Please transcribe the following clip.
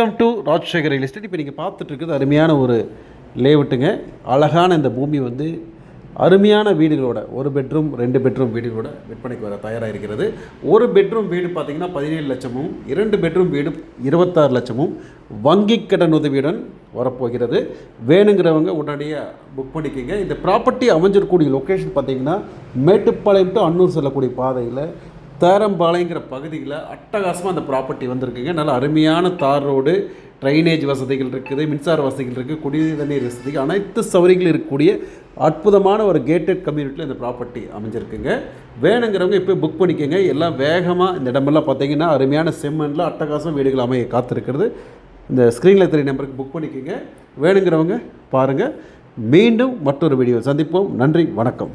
Welcome to Rajasekar real estate. இப்போ நீங்கள் பார்த்துட்டு இருக்குது அருமையான ஒரு லேஅவுட்டுங்க. அழகான இந்த பூமி வந்து அருமையான வீடுகளோட 1 பெட்ரூம் 2 பெட்ரூம் வீடுகளோட விற்பனைக்கு வர தயாராக இருக்கிறது. 1 பெட்ரூம் வீடு பார்த்திங்கன்னா 17 லட்சமும் 2 பெட்ரூம் வீடு 26 லட்சமும் வங்கி கடன் உதவியுடன் வரப்போகிறது. வேணுங்கிறவங்க உடனடியாக புக் பண்ணிக்கோங்க. இந்த ப்ராப்பர்ட்டி அமைஞ்சிருக்கக்கூடிய லொக்கேஷன் பார்த்திங்கன்னா மேட்டுப்பாளையம் டு அன்னூர் செல்லக்கூடிய பாதையில் தேரம்பாளையங்கிற பகுதியில் அட்டகாசமாக அந்த ப்ராப்பர்ட்டி வந்திருக்குங்க. நல்ல அருமையான தார் ரோடு, ட்ரைனேஜ் வசதிகள் இருக்குது, மின்சார வசதிகள் இருக்குது, குடிநீர் தண்ணீர் வசதிகள், அனைத்து சௌகரியங்களும் இருக்கக்கூடிய அற்புதமான ஒரு கேட்டட் கம்யூனிட்டியில் இந்த ப்ராப்பர்ட்டி அமைஞ்சிருக்குங்க. வேணுங்கிறவங்க இப்போ புக் பண்ணிக்கோங்க. எல்லாம் வேகமாக இந்த இடமெல்லாம் பார்த்தீங்கன்னா அருமையான செம்மண்ணில் அட்டகாசம் வீடுகள் அமைய காத்திருக்கிறது. இந்த ஸ்க்ரீனில் தெரிய நம்பருக்கு புக் பண்ணிக்கோங்க. வேணுங்கிறவங்க பாருங்கள். மீண்டும் மற்றொரு வீடியோ சந்திப்போம். நன்றி, வணக்கம்.